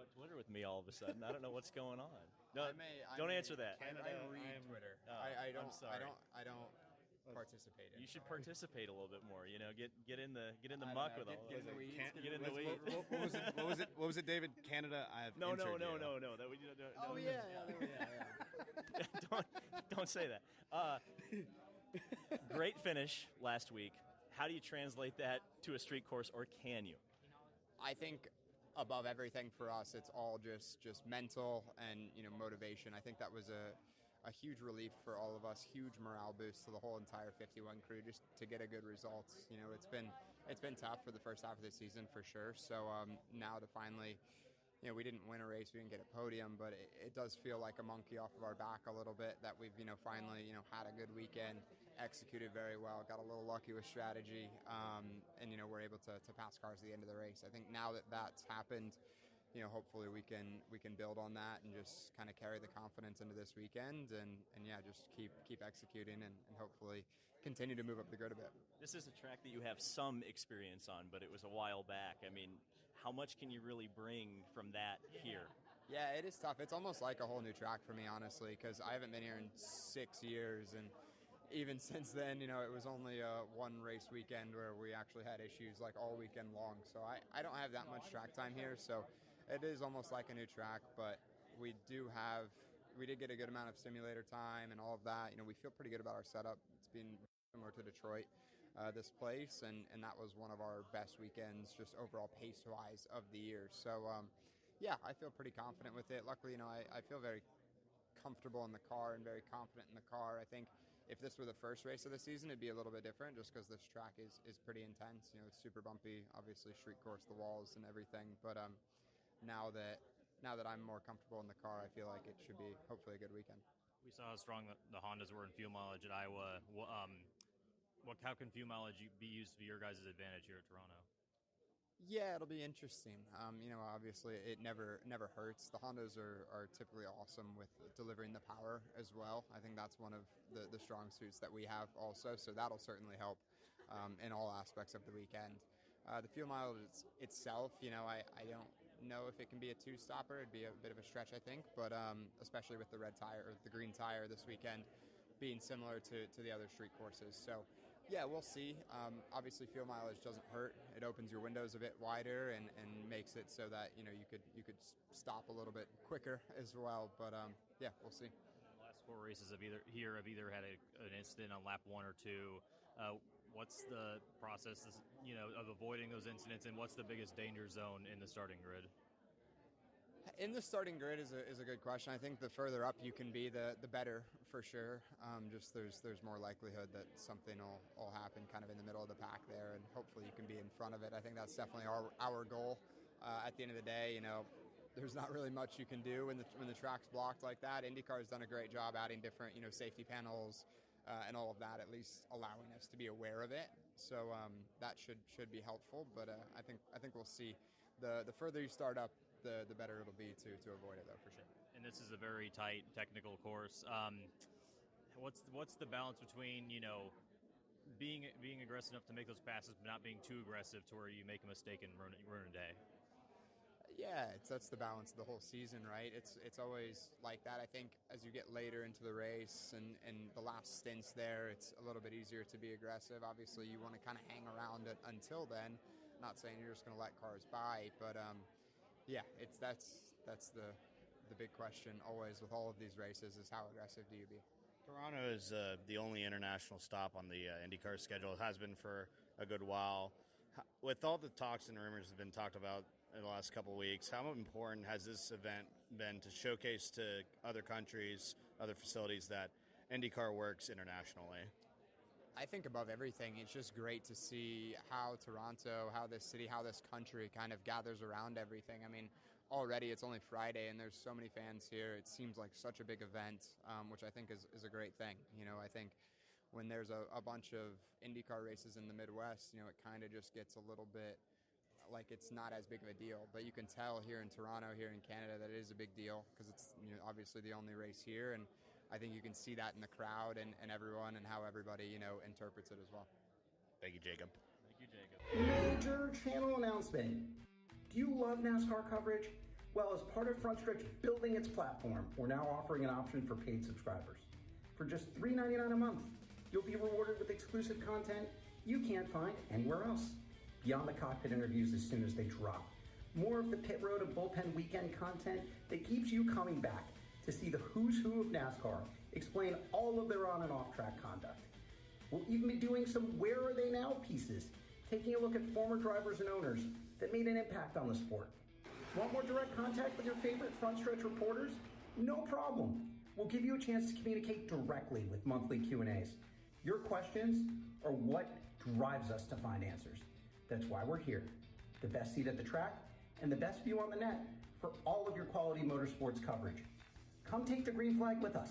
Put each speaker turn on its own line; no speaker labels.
about Twitter with me all of a sudden. I don't know what's going on. No,
I
don't answer that.
I read Twitter.
Oh,
I don't.
I'm sorry.
I don't participate in.
You should participate a little bit more. You know, get in the muck with all.
Get in the weeds.
Get in the weeds.
What was it, David? Canada. I have
No. That we.
Oh yeah.
Don't say that. Great finish last week. How do you translate that to a street course, or can you?
I think above everything for us, it's all just mental and motivation. I think that was a huge relief for all of us, huge morale boost to the whole entire 51 crew just to get a good result. It's been tough for the first half of the season for sure. So now to finally, we didn't win a race, we didn't get a podium, but it does feel like a monkey off of our back a little bit that we've finally had a good weekend, executed very well, got a little lucky with strategy, and we're able to pass cars at the end of the race. I think now that that's happened, hopefully we can build on that and just kind of carry the confidence into this weekend and just keep executing and hopefully continue to move up the grid a bit.
This is a track that you have some experience on, but it was a while back. I mean, how much can you really bring from that here?
Yeah, it is tough. It's almost like a whole new track for me, honestly, because I haven't been here in 6 years, and even since then, it was only a one race weekend where we actually had issues like all weekend long. So I don't have that much track time here, so it is almost like a new track, but we did get a good amount of simulator time and all of that. We feel pretty good about our setup. It's been similar to Detroit, this place, and that was one of our best weekends just overall pace-wise of the year. So, I feel pretty confident with it. Luckily, I feel very comfortable in the car and very confident in the car. I think if this were the first race of the season, it'd be a little bit different just because this track is pretty intense. It's super bumpy, obviously street course, the walls and everything, but now that I'm more comfortable in the car, I feel like it should be hopefully a good weekend.
We saw how strong the Hondas were in fuel mileage at Iowa. How can fuel mileage be used to your guys' advantage here at Toronto?
Yeah, it'll be interesting. Obviously it never hurts. The Hondas are typically awesome with delivering the power as well. I think that's one of the strong suits that we have also, so that'll certainly help in all aspects of the weekend. The fuel mileage itself, I don't know if it can be a two-stopper. It'd be a bit of a stretch, I think, but especially with the red tire or the green tire this weekend being similar to the other street courses. So, yeah, we'll see. Obviously, fuel mileage doesn't hurt. It opens your windows a bit wider and makes it so that you could stop a little bit quicker as well. But we'll see.
The last four races have either had an incident on lap 1 or 2. What's the process, of avoiding those incidents, and what's the biggest danger zone in the starting grid?
In the starting grid is a good question. I think the further up you can be, the better for sure. Just there's more likelihood that something will happen kind of in the middle of the pack there, and hopefully you can be in front of it. I think that's definitely our goal. At the end of the day, there's not really much you can do when the track's blocked like that. IndyCar has done a great job adding different safety panels and all of that, at least allowing us to be aware of it. So that should be helpful. But I think we'll see. The further you start up, the better it'll be to avoid it, though, for sure.
And this is a very tight technical course. What's the balance between being aggressive enough to make those passes, but not being too aggressive to where you make a mistake and ruin a day?
Yeah, that's the balance of the whole season, right? It's always like that. I think as you get later into the race and the last stints there, it's a little bit easier to be aggressive. Obviously, you want to kind of hang around it until then. Not saying you're just going to let cars by, but that's the big question always with all of these races is how aggressive do you be?
Toronto is the only international stop on the IndyCar schedule. It has been for a good while. With all the talks and rumors that have been talked about in the last couple of weeks, how important has this event been to showcase to other countries, other facilities that IndyCar works internationally?
I think above everything, it's just great to see how Toronto, how this city, how this country kind of gathers around everything. I mean, already it's only Friday and there's so many fans here. It seems like such a big event, which I think is a great thing. I think when there's a bunch of IndyCar races in the Midwest, it kind of just gets a little bit like it's not as big of a deal. But you can tell here in Toronto, here in Canada, that it is a big deal because it's obviously the only race here. And I think you can see that in the crowd and everyone and how everybody, interprets it as well.
Thank you, Jacob.
Thank you, Jacob.
Major channel announcement. Do you love NASCAR coverage? Well, as part of Frontstretch building its platform, we're now offering an option for paid subscribers. For just $3.99 a month, you'll be rewarded with exclusive content you can't find anywhere else. Beyond the cockpit interviews as soon as they drop. More of the pit road and bullpen weekend content that keeps you coming back to see the who's who of NASCAR explain all of their on and off track conduct. We'll even be doing some Where Are They Now pieces, taking a look at former drivers and owners that made an impact on the sport. Want more direct contact with your favorite Frontstretch reporters? No problem. We'll give you a chance to communicate directly with monthly Q&As. Your questions are what drives us to find answers. That's why we're here. The best seat at the track and the best view on the net for all of your quality motorsports coverage. Come take the green flag with us.